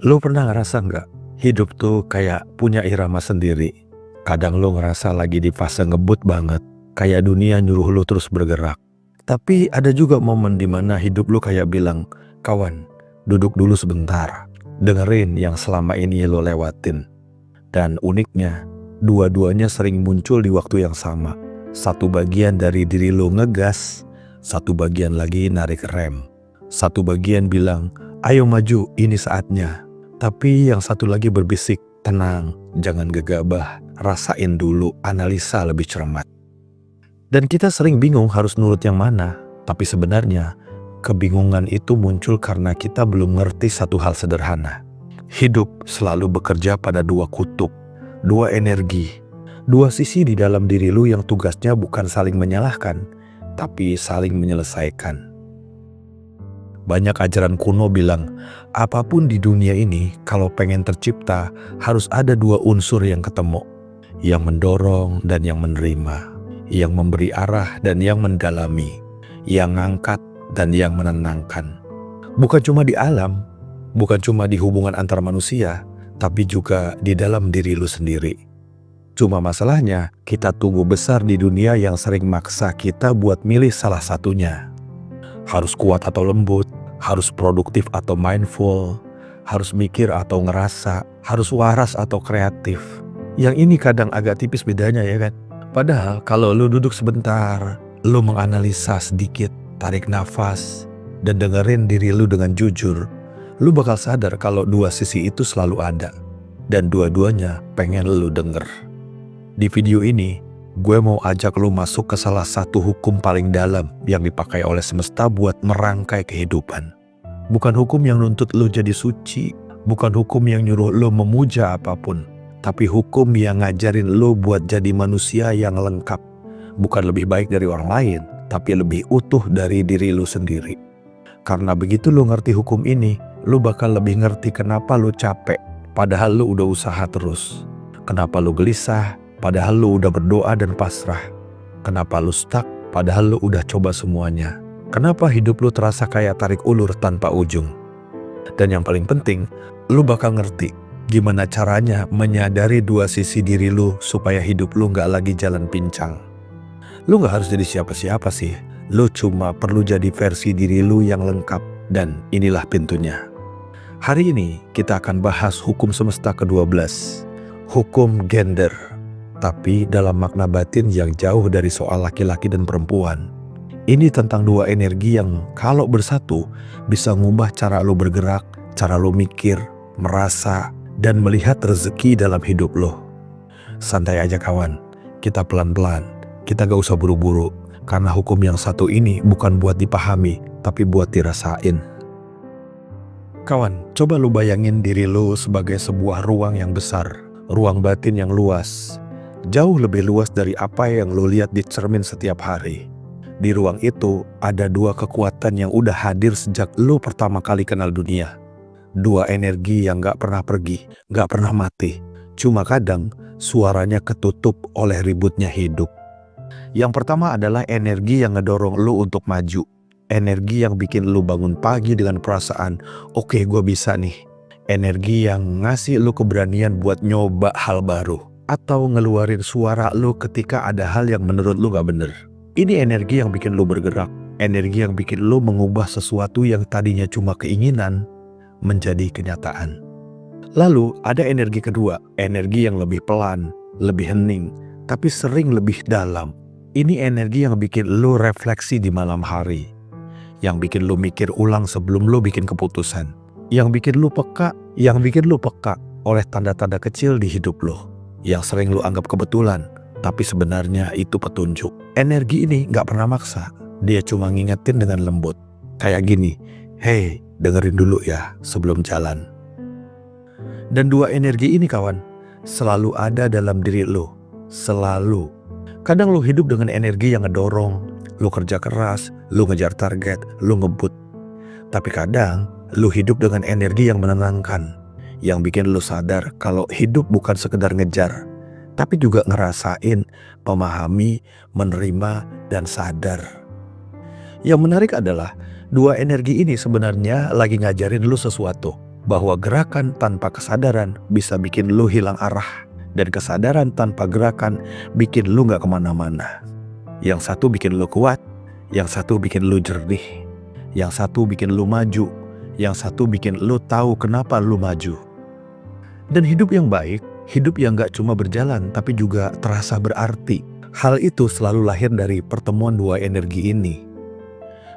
Lu pernah ngerasa nggak, hidup tuh kayak punya irama sendiri? Kadang lu ngerasa lagi di fase ngebut banget, kayak dunia nyuruh lu terus bergerak. Tapi ada juga momen dimana hidup lu kayak bilang, kawan, duduk dulu sebentar, dengerin yang selama ini lu lewatin. Dan uniknya, dua-duanya sering muncul di waktu yang sama. Satu bagian dari diri lu ngegas, satu bagian lagi narik rem. Satu bagian bilang, ayo maju, ini saatnya. Tapi yang satu lagi berbisik, tenang, jangan gegabah, rasain dulu, analisa lebih cermat. Dan kita sering bingung harus nurut yang mana, tapi sebenarnya kebingungan itu muncul karena kita belum ngerti satu hal sederhana. Hidup selalu bekerja pada dua kutub, dua energi, dua sisi di dalam diri lu yang tugasnya bukan saling menyalahkan, tapi saling menyelesaikan. Banyak ajaran kuno bilang, apapun di dunia ini kalau pengen tercipta harus ada dua unsur yang ketemu. Yang mendorong dan yang menerima. Yang memberi arah dan yang mendalami. Yang ngangkat dan yang menenangkan. Bukan cuma di alam, bukan cuma di hubungan antar manusia, tapi juga di dalam diri lu sendiri. Cuma masalahnya, kita tumbuh besar di dunia yang sering maksa kita buat milih salah satunya. Harus kuat atau lembut, harus produktif atau mindful, harus mikir atau ngerasa, harus waras atau kreatif. Yang ini kadang agak tipis bedanya ya kan? Padahal kalau lu duduk sebentar, lu menganalisa sedikit, tarik nafas, dan dengerin diri lu dengan jujur, lu bakal sadar kalau dua sisi itu selalu ada. Dan dua-duanya pengen lu denger. Di video ini, gue mau ajak lu masuk ke salah satu hukum paling dalam yang dipakai oleh semesta buat merangkai kehidupan. Bukan hukum yang nuntut lu jadi suci, bukan hukum yang nyuruh lu memuja apapun, tapi hukum yang ngajarin lu buat jadi manusia yang lengkap. Bukan lebih baik dari orang lain, tapi lebih utuh dari diri lu sendiri. Karena begitu lu ngerti hukum ini, lu bakal lebih ngerti kenapa lu capek, padahal lu udah usaha terus. Kenapa lu gelisah, padahal lu udah berdoa dan pasrah. Kenapa lu stuck, padahal lu udah coba semuanya. Kenapa hidup lu terasa kayak tarik ulur tanpa ujung. Dan yang paling penting, lu bakal ngerti gimana caranya menyadari dua sisi diri lu supaya hidup lu gak lagi jalan pincang. Lu gak harus jadi siapa-siapa sih. Lu cuma perlu jadi versi diri lu yang lengkap. Dan inilah pintunya. Hari ini kita akan bahas hukum semesta ke-12. Hukum gender. Tapi dalam makna batin yang jauh dari soal laki-laki dan perempuan. Ini tentang dua energi yang kalau bersatu bisa ngubah cara lo bergerak, cara lo mikir, merasa, dan melihat rezeki dalam hidup lo. Santai aja kawan, kita pelan-pelan, kita gak usah buru-buru. Karena hukum yang satu ini bukan buat dipahami, tapi buat dirasain. Kawan, coba lo bayangin diri lo sebagai sebuah ruang yang besar, ruang batin yang luas. Jauh lebih luas dari apa yang lo lihat di cermin setiap hari. Di ruang itu ada dua kekuatan yang udah hadir sejak lo pertama kali kenal dunia. Dua energi yang gak pernah pergi, gak pernah mati. Cuma kadang suaranya ketutup oleh ributnya hidup. Yang pertama adalah energi yang ngedorong lo untuk maju. Energi yang bikin lo bangun pagi dengan perasaan, oke, gue bisa nih. Energi yang ngasih lo keberanian buat nyoba hal baru. Atau ngeluarin suara lo ketika ada hal yang menurut lo gak bener. Ini energi yang bikin lo bergerak. Energi yang bikin lo mengubah sesuatu yang tadinya cuma keinginan menjadi kenyataan. Lalu ada energi kedua. Energi yang lebih pelan, lebih hening, tapi sering lebih dalam. Ini energi yang bikin lo refleksi di malam hari. Yang bikin lo mikir ulang sebelum lo bikin keputusan. Yang bikin lo peka oleh tanda-tanda kecil di hidup lo. Yang sering lo anggap kebetulan, tapi sebenarnya itu petunjuk. Energi ini gak pernah maksa. Dia cuma ngingetin dengan lembut. Kayak gini, hey, dengerin dulu ya sebelum jalan. Dan dua energi ini kawan, selalu ada dalam diri lo. Selalu. Kadang lo hidup dengan energi yang ngedorong. Lo kerja keras, lo ngejar target, lo ngebut. Tapi kadang lo hidup dengan energi yang menenangkan. Yang bikin lo sadar kalau hidup bukan sekedar ngejar, tapi juga ngerasain, memahami, menerima, dan sadar. Yang menarik adalah dua energi ini sebenarnya lagi ngajarin lu sesuatu. bahwa gerakan tanpa kesadaran bisa bikin lu hilang arah, dan kesadaran tanpa gerakan bikin lu gak kemana-mana. Yang satu bikin lu kuat, yang satu bikin lu jernih, yang satu bikin lu maju, yang satu bikin lu tahu kenapa lu maju. Dan hidup yang baik, hidup yang gak cuma berjalan tapi juga terasa berarti. Hal itu selalu lahir dari pertemuan dua energi ini.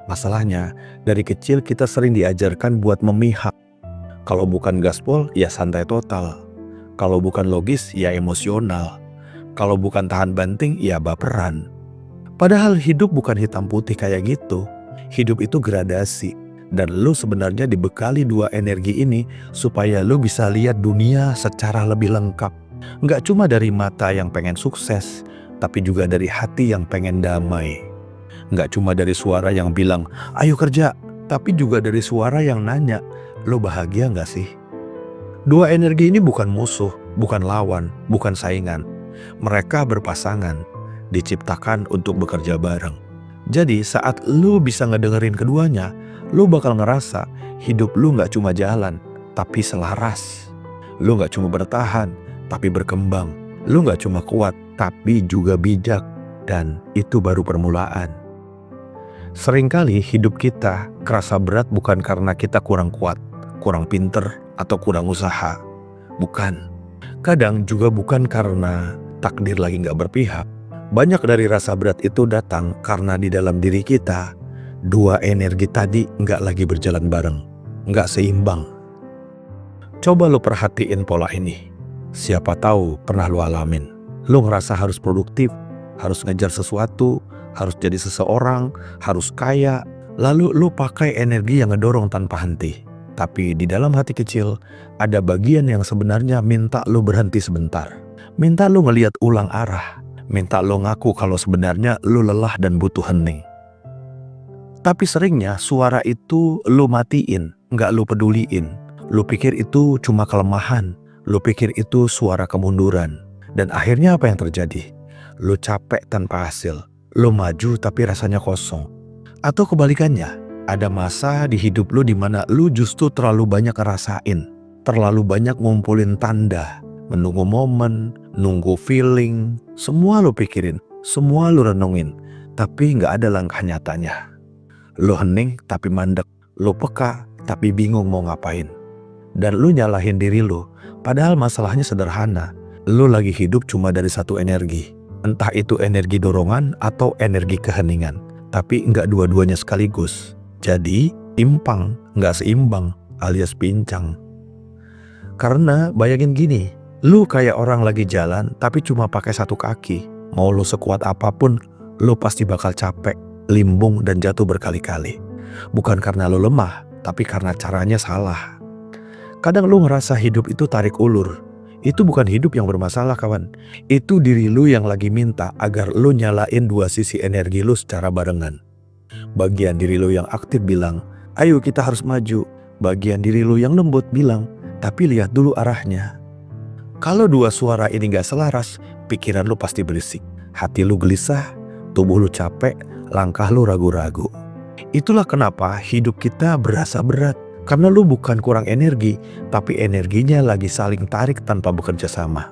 Masalahnya, dari kecil kita sering diajarkan buat memihak. Kalau bukan gaspol, ya santai total. Kalau bukan logis, ya emosional. Kalau bukan tahan banting, ya baperan. Padahal hidup bukan hitam putih kayak gitu. Hidup itu gradasi. Dan lu sebenarnya dibekali dua energi ini supaya lu bisa lihat dunia secara lebih lengkap. Nggak cuma dari mata yang pengen sukses, tapi juga dari hati yang pengen damai. Nggak cuma dari suara yang bilang, ayo kerja, tapi juga dari suara yang nanya, lo bahagia nggak sih? Dua energi ini bukan musuh, bukan lawan, bukan saingan. Mereka berpasangan, diciptakan untuk bekerja bareng. Jadi saat lo bisa ngedengerin keduanya, lo bakal ngerasa hidup lo nggak cuma jalan, tapi selaras. Lo nggak cuma bertahan, tapi berkembang. Lo nggak cuma kuat, tapi juga bijak. Dan itu baru permulaan. Seringkali hidup kita kerasa berat bukan karena kita kurang kuat, kurang pinter, atau kurang usaha. Bukan. Kadang juga bukan karena takdir lagi nggak berpihak. Banyak dari rasa berat itu datang karena di dalam diri kita, dua energi tadi nggak lagi berjalan bareng, nggak seimbang. Coba lo perhatiin pola ini. Siapa tahu pernah lo alamin. Lo ngerasa harus produktif, harus ngejar sesuatu, harus jadi seseorang, harus kaya, lalu lu pakai energi yang ngedorong tanpa henti. Tapi di dalam hati kecil, ada bagian yang sebenarnya minta lu berhenti sebentar. Minta lu ngeliat ulang arah. Minta lu ngaku kalau sebenarnya lu lelah dan butuh hening. Tapi seringnya suara itu lu matiin, nggak lu peduliin. Lu pikir itu cuma kelemahan. Lu pikir itu suara kemunduran. Dan akhirnya apa yang terjadi? Lu capek tanpa hasil. Lo maju tapi rasanya kosong. Atau kebalikannya, ada masa di hidup lo di mana lo justru terlalu banyak ngerasain, terlalu banyak ngumpulin tanda, menunggu momen, nunggu feeling, semua lo pikirin, semua lo renungin, tapi nggak ada langkah nyatanya. Lo hening tapi mandek, lo peka tapi bingung mau ngapain. Dan lo nyalahin diri lo, padahal masalahnya sederhana. Lo lagi hidup cuma dari satu energi. Entah itu energi dorongan atau energi keheningan. Tapi nggak dua-duanya sekaligus. Jadi timpang, nggak seimbang alias pincang. Karena bayangin gini, lu kayak orang lagi jalan tapi cuma pakai satu kaki. Mau lu sekuat apapun, lu pasti bakal capek, limbung dan jatuh berkali-kali. Bukan karena lu lemah, tapi karena caranya salah. Kadang lu ngerasa hidup itu tarik ulur. Itu bukan hidup yang bermasalah kawan. Itu diri lu yang lagi minta agar lu nyalain dua sisi energi lu secara barengan. Bagian diri lu yang aktif bilang, ayo kita harus maju. Bagian diri lu yang lembut bilang, tapi lihat dulu arahnya. Kalau dua suara ini gak selaras, pikiran lu pasti berisik. Hati lu gelisah, tubuh lu capek, langkah lu ragu-ragu. Itulah kenapa hidup kita berasa berat. Karena lu bukan kurang energi, tapi energinya lagi saling tarik tanpa bekerja sama.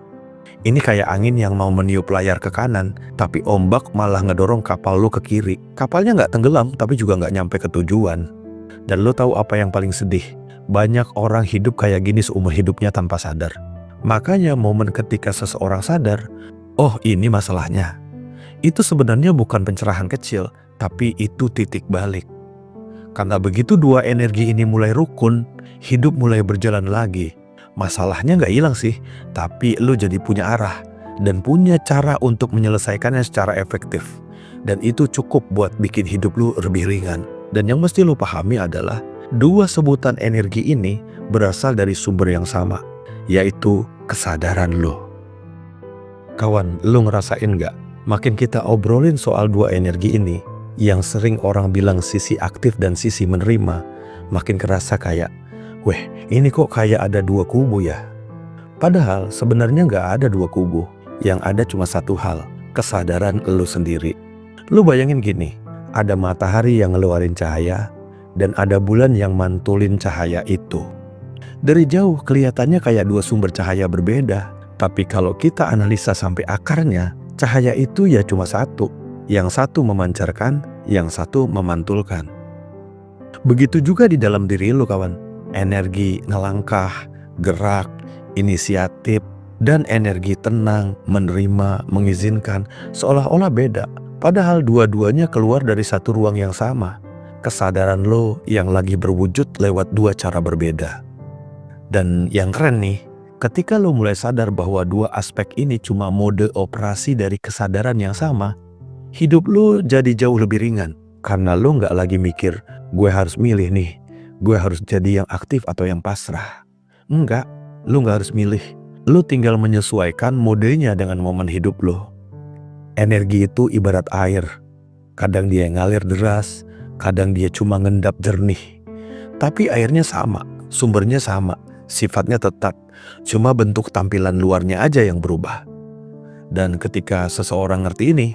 Ini kayak angin yang mau meniup layar ke kanan, tapi ombak malah ngedorong kapal lu ke kiri. Kapalnya nggak tenggelam, tapi juga nggak nyampe ke tujuan. Dan lu tahu apa yang paling sedih? Banyak orang hidup kayak gini seumur hidupnya tanpa sadar. Makanya momen ketika seseorang sadar, oh ini masalahnya. Itu sebenarnya bukan pencerahan kecil, tapi itu titik balik. Karena begitu dua energi ini mulai rukun, hidup mulai berjalan lagi. Masalahnya nggak hilang sih, tapi lu jadi punya arah dan punya cara untuk menyelesaikannya secara efektif. Dan itu cukup buat bikin hidup lu lebih ringan. Dan yang mesti lu pahami adalah dua sebutan energi ini berasal dari sumber yang sama, yaitu kesadaran lu. Kawan, lu ngerasain nggak? Makin kita obrolin soal dua energi ini, yang sering orang bilang sisi aktif dan sisi menerima, makin kerasa kayak, weh ini kok kayak ada dua kubu ya. Padahal sebenarnya nggak ada dua kubu, yang ada cuma satu hal, kesadaran lu sendiri. Lu bayangin gini, ada matahari yang ngeluarin cahaya, dan ada bulan yang mantulin cahaya itu. Dari jauh kelihatannya kayak dua sumber cahaya berbeda. Tapi kalau kita analisa sampai akarnya, cahaya itu ya cuma satu. Yang satu memancarkan, yang satu memantulkan. Begitu juga di dalam diri lu kawan. Energi ngelangkah, gerak, inisiatif, dan energi tenang, menerima, mengizinkan seolah-olah beda. Padahal dua-duanya keluar dari satu ruang yang sama. Kesadaran lo yang lagi berwujud lewat dua cara berbeda. Dan yang keren nih, ketika lo mulai sadar bahwa dua aspek ini cuma mode operasi dari kesadaran yang sama, hidup lo jadi jauh lebih ringan. Karena lo gak lagi mikir, gue harus milih nih, gue harus jadi yang aktif atau yang pasrah. Enggak, lo gak harus milih. Lo tinggal menyesuaikan modenya dengan momen hidup lo. Energi itu ibarat air. Kadang dia ngalir deras, kadang dia cuma ngendap jernih. Tapi airnya sama, sumbernya sama, sifatnya tetap. Cuma bentuk tampilan luarnya aja yang berubah. Dan ketika seseorang ngerti ini,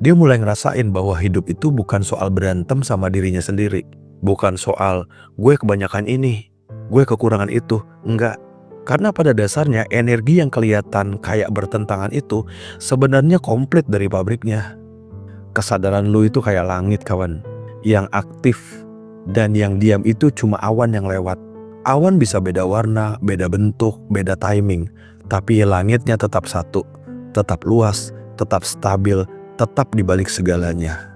dia mulai ngerasain bahwa hidup itu bukan soal berantem sama dirinya sendiri. Bukan soal gue kebanyakan ini, gue kekurangan itu. Enggak. Karena pada dasarnya energi yang kelihatan kayak bertentangan itu sebenarnya komplit dari pabriknya. Kesadaran lu itu kayak langit kawan. Yang aktif dan yang diam itu cuma awan yang lewat. Awan bisa beda warna, beda bentuk, beda timing. Tapi langitnya tetap satu. Tetap luas, tetap stabil, tetap di balik segalanya.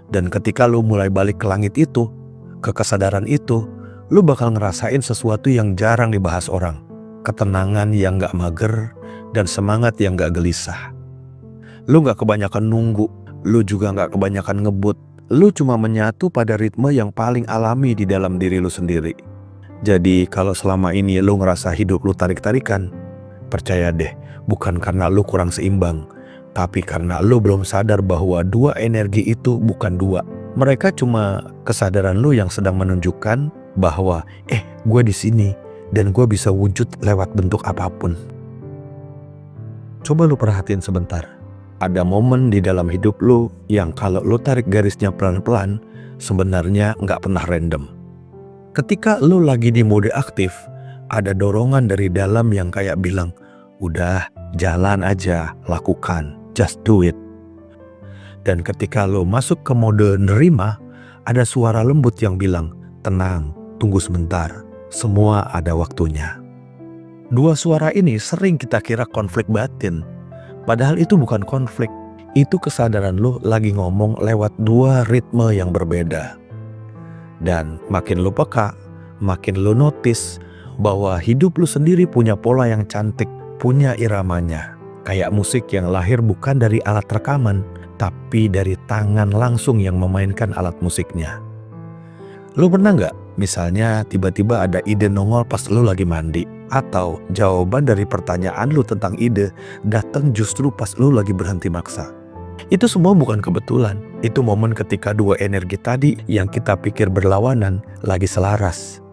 Dan ketika lu mulai balik ke langit itu, ke kesadaran itu, lu bakal ngerasain sesuatu yang jarang dibahas orang. Ketenangan yang gak mager dan semangat yang gak gelisah. Lu gak kebanyakan nunggu, lu juga gak kebanyakan ngebut. Lu cuma menyatu pada ritme yang paling alami di dalam diri lu sendiri. Jadi kalau selama ini lu ngerasa hidup lu tarik-tarikan, percaya deh, bukan karena lu kurang seimbang, tapi karena lu belum sadar bahwa dua energi itu bukan dua. Mereka cuma kesadaran lu yang sedang menunjukkan bahwa gue di sini dan gue bisa wujud lewat bentuk apapun. Coba lu perhatiin sebentar. Ada momen di dalam hidup lu yang kalau lu tarik garisnya pelan-pelan, sebenarnya nggak pernah random. Ketika lu lagi di mode aktif, ada dorongan dari dalam yang kayak bilang, udah jalan aja, lakukan, just do it. Dan ketika lu masuk ke mode nerima, ada suara lembut yang bilang, tenang, tunggu sebentar, semua ada waktunya. Dua suara ini sering kita kira konflik batin. Padahal itu bukan konflik. Itu kesadaran lu lagi ngomong lewat dua ritme yang berbeda. Dan makin lu peka, makin lu notice bahwa hidup lu sendiri punya pola yang cantik, punya iramanya. Kayak musik yang lahir bukan dari alat rekaman, tapi dari tangan langsung yang memainkan alat musiknya. Lu pernah nggak misalnya tiba-tiba ada ide nongol pas lu lagi mandi? Atau jawaban dari pertanyaan lu tentang ide datang justru pas lu lagi berhenti maksa? Itu semua bukan kebetulan. Itu momen ketika dua energi tadi yang kita pikir berlawanan lagi selaras,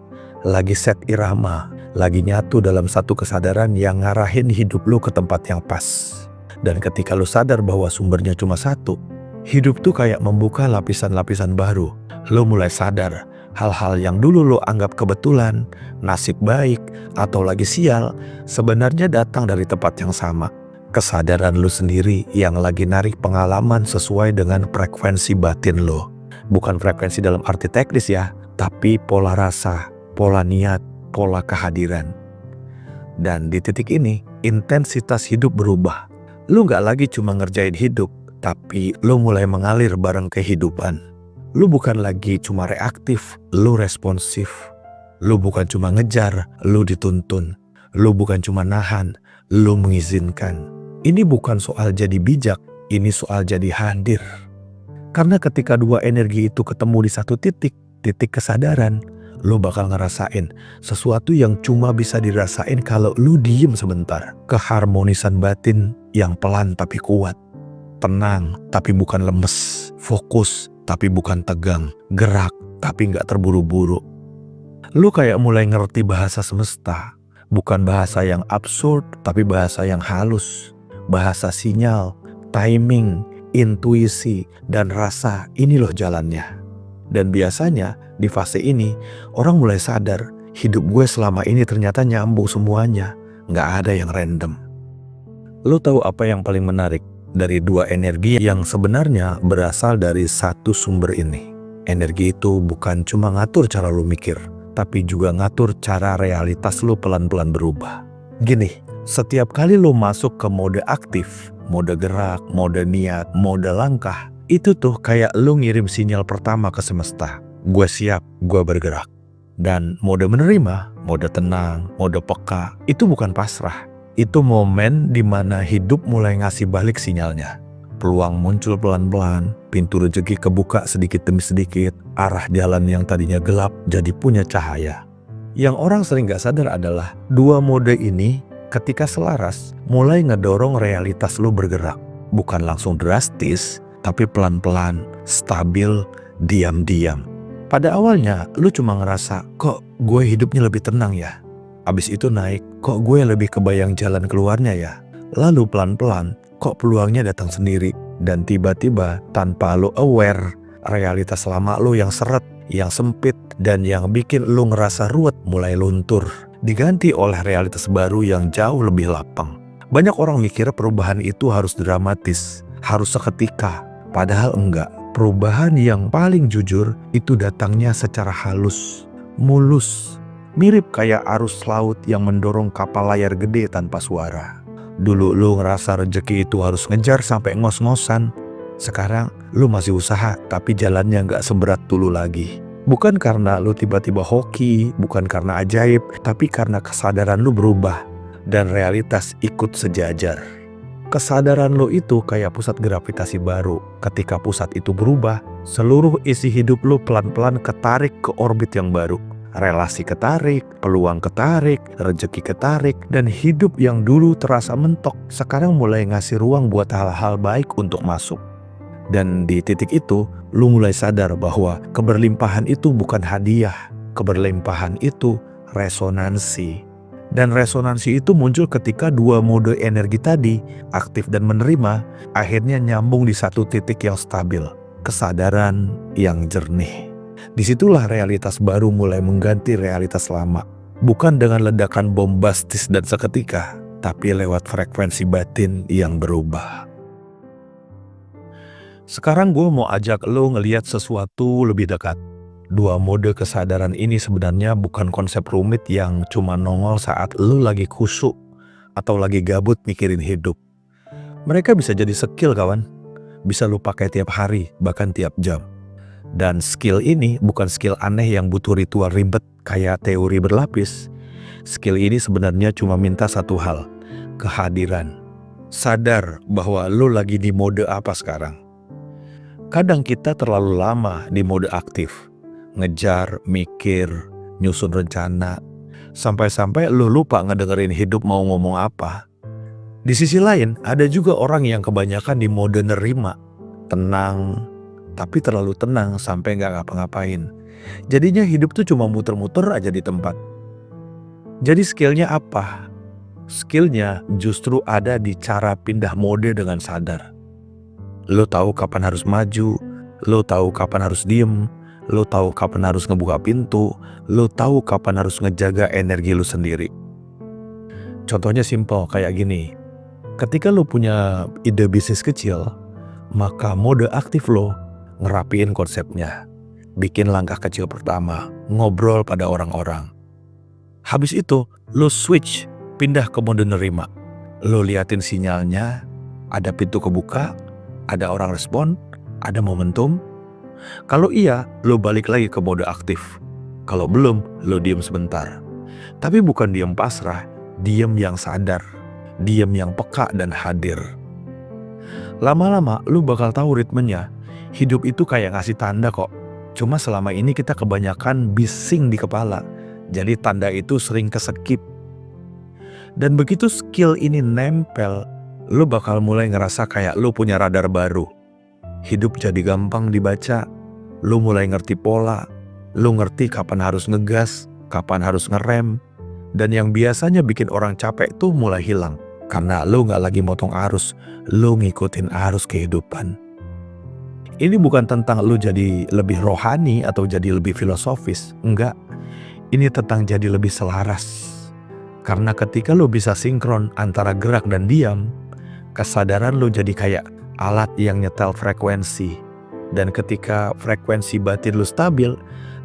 lagi set irama, lagi nyatu dalam satu kesadaran yang ngarahin hidup lu ke tempat yang pas. Dan ketika lu sadar bahwa sumbernya cuma satu, hidup tuh kayak membuka lapisan-lapisan baru. Lu mulai sadar hal-hal yang dulu lu anggap kebetulan, nasib baik, atau lagi sial, sebenarnya datang dari tempat yang sama. Kesadaran lu sendiri yang lagi narik pengalaman sesuai dengan frekuensi batin lu. Bukan frekuensi dalam arti teknis ya, tapi pola rasa, pola niat, pola kehadiran. Dan di titik ini, intensitas hidup berubah. Lu gak lagi cuma ngerjain hidup, tapi lu mulai mengalir bareng kehidupan. Lu bukan lagi cuma reaktif, lu responsif. Lu bukan cuma ngejar, lu dituntun. Lu bukan cuma nahan, lu mengizinkan. Ini bukan soal jadi bijak, ini soal jadi hadir. Karena ketika dua energi itu ketemu di satu titik, titik kesadaran, lu bakal ngerasain sesuatu yang cuma bisa dirasain kalau lu diem sebentar. Keharmonisan batin yang pelan tapi kuat. Tenang tapi bukan lemes. Fokus tapi bukan tegang. Gerak tapi gak terburu-buru. Lu kayak mulai ngerti bahasa semesta. Bukan bahasa yang absurd tapi bahasa yang halus. Bahasa sinyal, timing, intuisi, dan rasa, ini loh jalannya. Dan biasanya di fase ini orang mulai sadar hidup gue selama ini ternyata nyambung semuanya, nggak ada yang random. Lo tahu apa yang paling menarik dari dua energi yang sebenarnya berasal dari satu sumber ini? Energi itu bukan cuma ngatur cara lo mikir, tapi juga ngatur cara realitas lo pelan-pelan berubah. Gini, setiap kali lo masuk ke mode aktif, mode gerak, mode niat, mode langkah, itu tuh kayak lo ngirim sinyal pertama ke semesta. Gue siap, gue bergerak. Dan mode menerima, mode tenang, mode peka, itu bukan pasrah. Itu momen di mana hidup mulai ngasih balik sinyalnya. Peluang muncul pelan-pelan, pintu rezeki kebuka sedikit demi sedikit, arah jalan yang tadinya gelap jadi punya cahaya. Yang orang sering gak sadar adalah dua mode ini ketika selaras mulai ngedorong realitas lo bergerak. Bukan langsung drastis, tapi pelan-pelan, stabil, diam-diam. Pada awalnya lo cuma ngerasa, kok gue hidupnya lebih tenang ya? Abis itu naik, kok gue lebih kebayang jalan keluarnya ya? Lalu pelan-pelan, kok peluangnya datang sendiri? Dan tiba-tiba tanpa lo aware, realitas lama lo yang seret, yang sempit, dan yang bikin lo ngerasa ruwet mulai luntur. Diganti oleh realitas baru yang jauh lebih lapang. Banyak orang mikir perubahan itu harus dramatis, harus seketika. Padahal enggak. Perubahan yang paling jujur itu datangnya secara halus, mulus. Mirip kayak arus laut yang mendorong kapal layar gede tanpa suara. Dulu lu ngerasa rezeki itu harus ngejar sampai ngos-ngosan. Sekarang lu masih usaha tapi jalannya nggak seberat dulu lagi. Bukan karena lu tiba-tiba hoki, bukan karena ajaib, tapi karena kesadaran lu berubah dan realitas ikut sejajar. Kesadaran lo itu kayak pusat gravitasi baru. Ketika pusat itu berubah, seluruh isi hidup lo pelan-pelan ketarik ke orbit yang baru. Relasi ketarik, peluang ketarik, rezeki ketarik, dan hidup yang dulu terasa mentok sekarang mulai ngasih ruang buat hal-hal baik untuk masuk. Dan di titik itu, lo mulai sadar bahwa keberlimpahan itu bukan hadiah. Keberlimpahan itu resonansi. Dan resonansi itu muncul ketika dua mode energi tadi, aktif dan menerima, akhirnya nyambung di satu titik yang stabil, kesadaran yang jernih. Disitulah realitas baru mulai mengganti realitas lama. Bukan dengan ledakan bombastis dan seketika, tapi lewat frekuensi batin yang berubah. Sekarang gue mau ajak lo ngeliat sesuatu lebih dekat. Dua mode kesadaran ini sebenarnya bukan konsep rumit yang cuma nongol saat lu lagi khusyuk atau lagi gabut mikirin hidup. Mereka bisa jadi skill kawan, bisa lu pakai tiap hari, bahkan tiap jam. Dan skill ini bukan skill aneh yang butuh ritual ribet kayak teori berlapis. Skill ini sebenarnya cuma minta satu hal, kehadiran. Sadar bahwa lu lagi di mode apa sekarang. Kadang kita terlalu lama di mode aktif. Ngejar, mikir, nyusun rencana, sampai-sampai lu lupa ngedengerin hidup mau ngomong apa. Di sisi lain, ada juga orang yang kebanyakan di mode nerima, tenang, tapi terlalu tenang sampai nggak ngapa-ngapain. Jadinya hidup tuh cuma muter-muter aja di tempat. Jadi skillnya apa? Skillnya justru ada di cara pindah mode dengan sadar. Lu tahu kapan harus maju, lu tahu kapan harus diem, lo tahu kapan harus ngebuka pintu, lo tahu kapan harus ngejaga energi lo sendiri. Contohnya simpel kayak gini. Ketika lo punya ide bisnis kecil, maka mode aktif lo ngerapiin konsepnya. Bikin langkah kecil pertama, ngobrol pada orang-orang. Habis itu, lo switch, pindah ke mode nerima. Lo liatin sinyalnya, ada pintu kebuka, ada orang respon, ada momentum. Kalau iya, lo balik lagi ke mode aktif. Kalau belum, lo diem sebentar. Tapi bukan diem pasrah, diem yang sadar. Diem yang peka dan hadir. Lama-lama, lo bakal tahu ritmenya. Hidup itu kayak ngasih tanda kok. Cuma selama ini kita kebanyakan bising di kepala. Jadi tanda itu sering keskip. Dan begitu skill ini nempel, lo bakal mulai ngerasa kayak lo punya radar baru. Hidup jadi gampang dibaca, lu mulai ngerti pola, lu ngerti kapan harus ngegas, kapan harus ngerem, dan yang biasanya bikin orang capek tuh mulai hilang. Karena lu gak lagi motong arus, lu ngikutin arus kehidupan. Ini bukan tentang lu jadi lebih rohani atau jadi lebih filosofis, enggak. Ini tentang jadi lebih selaras. Karena ketika lo bisa sinkron antara gerak dan diam, kesadaran lo jadi kayak alat yang nyetel frekuensi. Dan ketika frekuensi batin lo stabil,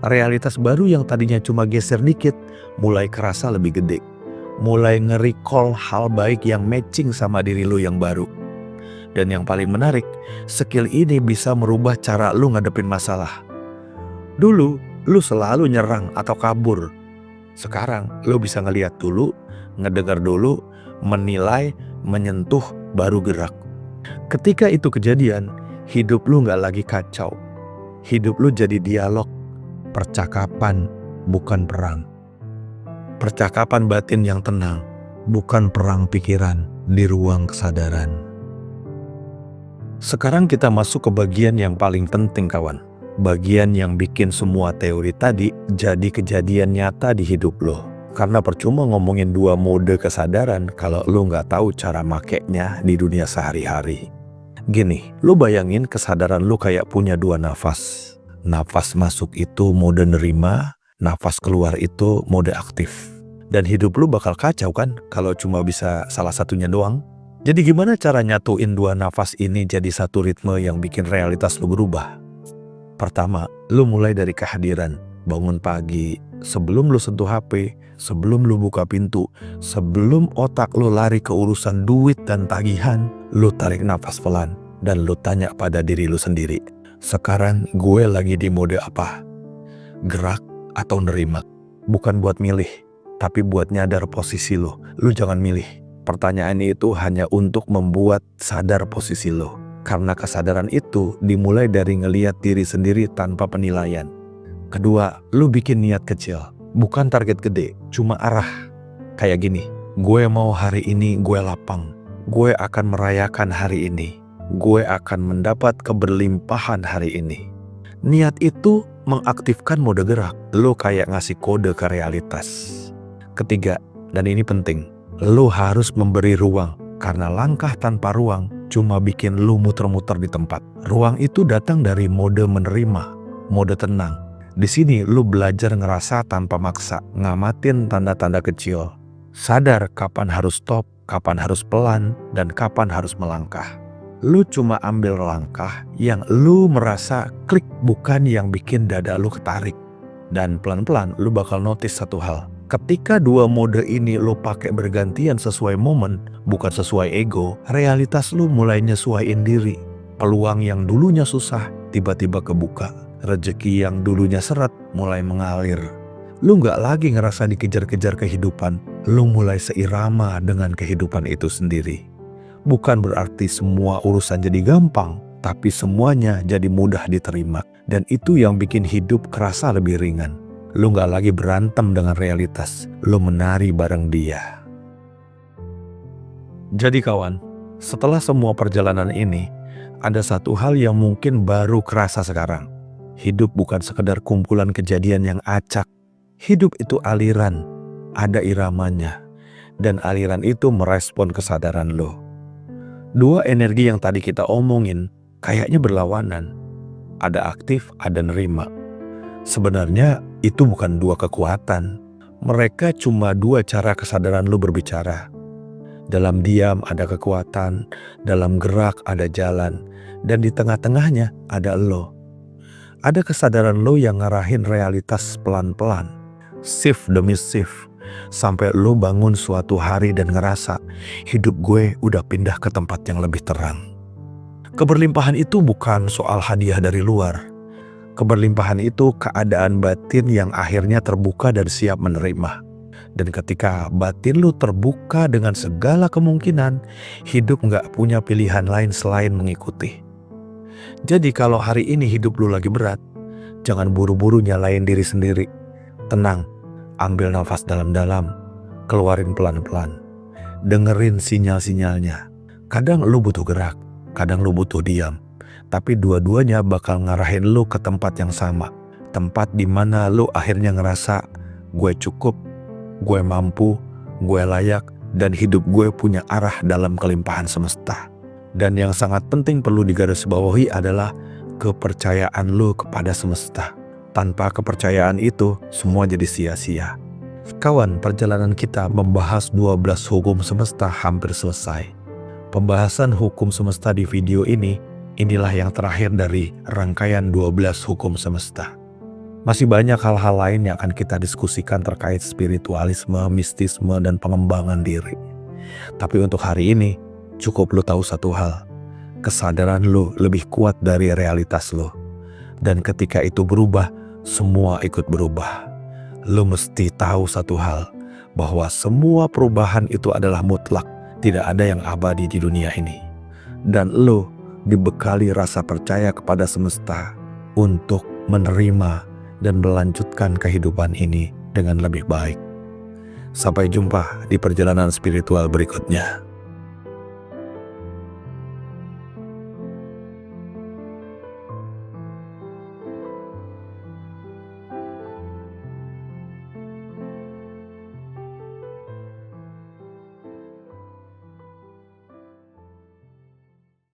realitas baru yang tadinya cuma geser dikit mulai kerasa lebih gede. Mulai nge-recall hal baik yang matching sama diri lo yang baru. Dan yang paling menarik, skill ini bisa merubah cara lo ngadepin masalah. Dulu, lo selalu nyerang atau kabur. Sekarang lo bisa ngeliat dulu, ngedengar dulu, menilai, menyentuh, baru gerak. Ketika itu kejadian, hidup lo gak lagi kacau. Hidup lo jadi dialog, percakapan, bukan perang. Percakapan batin yang tenang, bukan perang pikiran di ruang kesadaran. Sekarang kita masuk ke bagian yang paling penting, kawan. Bagian yang bikin semua teori tadi jadi kejadian nyata di hidup lo. Karena percuma ngomongin 2 mode kesadaran kalau lo nggak tahu cara makainya di dunia sehari-hari. Gini, lo bayangin kesadaran lo kayak punya 2 nafas. Nafas masuk itu mode nerima, nafas keluar itu mode aktif. Dan hidup lo bakal kacau kan kalau cuma bisa salah satunya doang. Jadi gimana cara nyatuin 2 nafas ini jadi satu ritme yang bikin realitas lo berubah? Pertama, lu mulai dari kehadiran. Bangun pagi, sebelum lu sentuh HP, sebelum lu buka pintu, sebelum otak lu lari ke urusan duit dan tagihan, lu tarik nafas pelan dan lu tanya pada diri lu sendiri, sekarang gue lagi di mode apa? Gerak atau nerima? Bukan buat milih, tapi buat nyadar posisi lu. Lu jangan milih. Pertanyaan itu hanya untuk membuat sadar posisi lu. Karena kesadaran itu dimulai dari ngeliat diri sendiri tanpa penilaian. Kedua, lu bikin niat kecil. Bukan target gede, cuma arah. Kayak gini, gue mau hari ini gue lapang. Gue akan merayakan hari ini. Gue akan mendapat keberlimpahan hari ini. Niat itu mengaktifkan mode gerak. Lu kayak ngasih kode ke realitas. Ketiga, dan ini penting, lu harus memberi ruang. Karena langkah tanpa ruang cuma bikin lu muter-muter di tempat. Ruang itu datang dari mode menerima, mode tenang. Di sini lu belajar ngerasa tanpa maksa, ngamatin tanda-tanda kecil. Sadar kapan harus stop, kapan harus pelan, dan kapan harus melangkah. Lu cuma ambil langkah yang lu merasa klik, bukan yang bikin dada lu ketarik. Dan pelan-pelan lu bakal notice satu hal. Ketika 2 mode ini lo pakai bergantian sesuai momen, bukan sesuai ego, realitas lo mulai nyesuaiin diri. Peluang yang dulunya susah, tiba-tiba kebuka. Rezeki yang dulunya seret, mulai mengalir. Lo gak lagi ngerasa dikejar-kejar kehidupan, lo mulai seirama dengan kehidupan itu sendiri. Bukan berarti semua urusan jadi gampang, tapi semuanya jadi mudah diterima. Dan itu yang bikin hidup kerasa lebih ringan. Lu gak lagi berantem dengan realitas, lu menari bareng dia. Jadi kawan, setelah semua perjalanan ini, ada satu hal yang mungkin baru kerasa sekarang. Hidup bukan sekedar kumpulan kejadian yang acak. Hidup itu aliran, ada iramanya. Dan aliran itu merespon kesadaran lo. 2 energi yang tadi kita omongin, kayaknya berlawanan. Ada aktif, ada nerima. Sebenarnya itu bukan 2 kekuatan. Mereka cuma 2 cara kesadaran lu berbicara. Dalam diam ada kekuatan, dalam gerak ada jalan, dan di tengah-tengahnya ada lo. Ada kesadaran lo yang ngarahin realitas pelan-pelan, shift demi shift, sampai lo bangun suatu hari dan ngerasa hidup gue udah pindah ke tempat yang lebih terang. Keberlimpahan itu bukan soal hadiah dari luar. Keberlimpahan itu keadaan batin yang akhirnya terbuka dan siap menerima. Dan ketika batin lu terbuka dengan segala kemungkinan, hidup gak punya pilihan lain selain mengikuti. Jadi kalau hari ini hidup lu lagi berat, jangan buru-buru nyalain diri sendiri. Tenang, ambil nafas dalam-dalam, keluarin pelan-pelan. Dengerin sinyal-sinyalnya. Kadang lu butuh gerak, kadang lu butuh diam. Tapi dua-duanya bakal ngarahin lu ke tempat yang sama. Tempat dimana lu akhirnya ngerasa gue cukup, gue mampu, gue layak, dan hidup gue punya arah dalam kelimpahan semesta. Dan yang sangat penting perlu digarisbawahi adalah kepercayaan lu kepada semesta. Tanpa kepercayaan itu, semua jadi sia-sia. Kawan, perjalanan kita membahas 12 hukum semesta hampir selesai. Pembahasan hukum semesta di video ini, inilah yang terakhir dari rangkaian 12 hukum semesta. Masih banyak hal-hal lain yang akan kita diskusikan terkait spiritualisme, mistisme, dan pengembangan diri. Tapi untuk hari ini, cukup lu tahu satu hal. Kesadaran lu lebih kuat dari realitas lu. Dan ketika itu berubah, semua ikut berubah. Lu mesti tahu satu hal, bahwa semua perubahan itu adalah mutlak, tidak ada yang abadi di dunia ini. Dan lu dibekali rasa percaya kepada semesta untuk menerima dan melanjutkan kehidupan ini dengan lebih baik. Sampai jumpa di perjalanan spiritual berikutnya.